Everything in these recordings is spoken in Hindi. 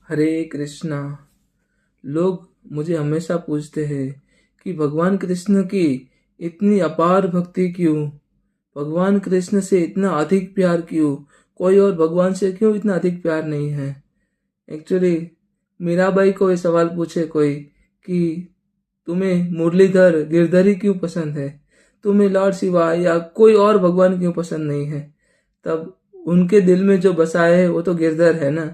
हरे कृष्णा। लोग मुझे हमेशा पूछते हैं कि भगवान कृष्ण की इतनी अपार भक्ति क्यों, भगवान कृष्ण से इतना अधिक प्यार क्यों, कोई और भगवान से क्यों इतना अधिक प्यार नहीं है। एक्चुअली मीराबाई को ये सवाल पूछे कोई कि तुम्हें मुरलीधर गिरधरी क्यों पसंद है, तुम्हें लॉर्ड शिवा या कोई और भगवान क्यों पसंद नहीं है, तब उनके दिल में जो बसाया है वो तो गिरधर है ना,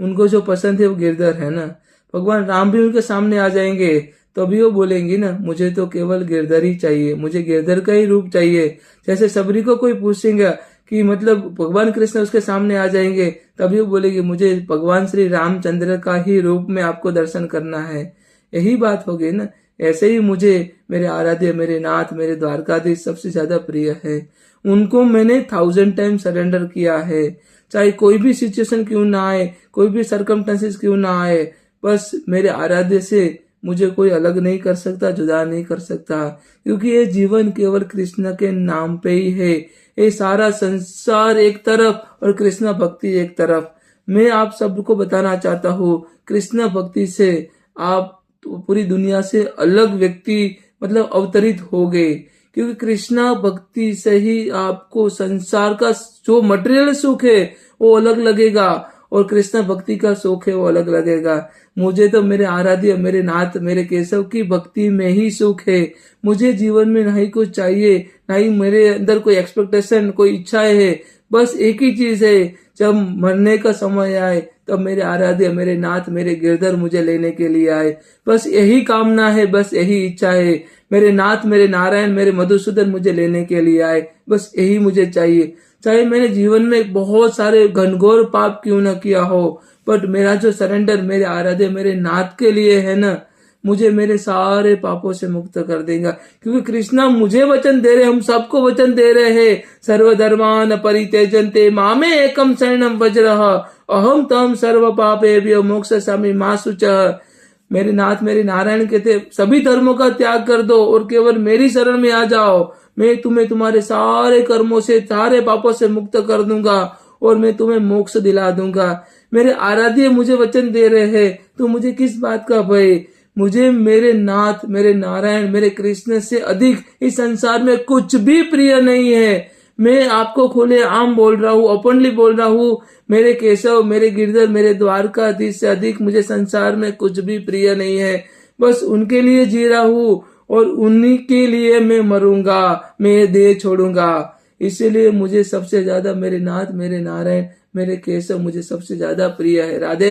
उनको जो पसंद है वो गिरधर है ना। भगवान राम भी उनके सामने आ जाएंगे तो भी वो बोलेंगी ना, मुझे तो केवल गिरधर ही चाहिए, मुझे गिरधर का ही रूप चाहिए। जैसे सबरी को कोई पूछेगा कि मतलब भगवान कृष्ण उसके सामने आ जाएंगे तभी वो बोलेगी मुझे भगवान श्री रामचंद्र का ही रूप में आपको दर्शन करना है। यही बात होगी ना। ऐसे ही मुझे मेरे आराध्य, मेरे नाथ, मेरे द्वारकाधीश सबसे ज्यादा प्रिय है। उनको मैंने 1000 टाइम सरेंडर किया है, चाहे कोई भी सिचुएशन क्यों ना आए, कोई भी सरकमस्टेंसेस क्यों ना आए, बस मेरे आराध्य से मुझे कोई अलग नहीं कर सकता, जुदा नहीं कर सकता, क्योंकि ये जीवन केवल कृष्ण के नाम पे ही है। ये सारा संसार एक तरफ और कृष्ण भक्ति एक तरफ। मैं आप सबको बताना चाहता हूँ, कृष्ण भक्ति से आप तो पूरी दुनिया से अलग व्यक्ति मतलब अवतरित हो गए, क्योंकि कृष्णा भक्ति से ही आपको संसार का जो मटेरियल सुख है वो अलग लगेगा और कृष्ण भक्ति का सुख है वो अलग लगेगा। मुझे तो मेरे आराध्य, मेरे नाथ, मेरे केशव की भक्ति में ही सुख है। मुझे जीवन में ना ही कुछ चाहिए, ना ही मेरे अंदर कोई एक्सपेक्टेशन, कोई इच्छाएं है। बस एक ही चीज है, जब मरने का समय आए तब मेरे आराध्य, मेरे नाथ, मेरे गिरधर मुझे लेने के लिए आए। बस यही कामना है, बस यही इच्छा है। मेरे नाथ, मेरे नारायण, मेरे मधुसूदन मुझे लेने के लिए आए, बस यही मुझे चाहिए। चाहे मैंने जीवन में बहुत सारे घनघोर पाप क्यों न किया हो, बट मेरा जो सरेंडर मेरे आराध्य, मेरे नाथ के लिए है ना, मुझे मेरे सारे पापों से मुक्त कर देगा। क्योंकि कृष्णा मुझे वचन दे रहे, हम सबको वचन दे रहे हैं, सर्वधर्मान परित्यजन्ते मामे एकम शरणम वज्रह अहम तम सर्व पापेभ्यो मोक्षयामि मा शुचः। मेरे नाथ, मेरे नारायण कहते सभी धर्मों का त्याग कर दो और केवल मेरी शरण में आ जाओ, मैं तुम्हें तुम्हारे सारे कर्मों से, सारे पापों से मुक्त कर दूंगा और मैं तुम्हें मोक्ष दिला दूंगा। मेरे आराध्य मुझे वचन दे रहे हैं, तो मुझे किस बात का भय। मुझे मेरे नाथ, मेरे नारायण, मेरे कृष्ण से अधिक इस संसार में कुछ भी प्रिय नहीं है। मैं आपको खुले आम बोल रहा हूँ, ओपनली बोल रहा हूँ, मेरे केशव, मेरे गिरधर, मेरे द्वारकाधीश से अधिक मुझे संसार में कुछ भी प्रिय नहीं है। बस उनके लिए जी रहा हूँ और उन्हीं के लिए मैं मरूंगा, मैं देह छोड़ूंगा। इसीलिए मुझे सबसे ज्यादा मेरे नाथ, मेरे नारायण, मेरे केशव मुझे सबसे ज्यादा प्रिय है। राधे।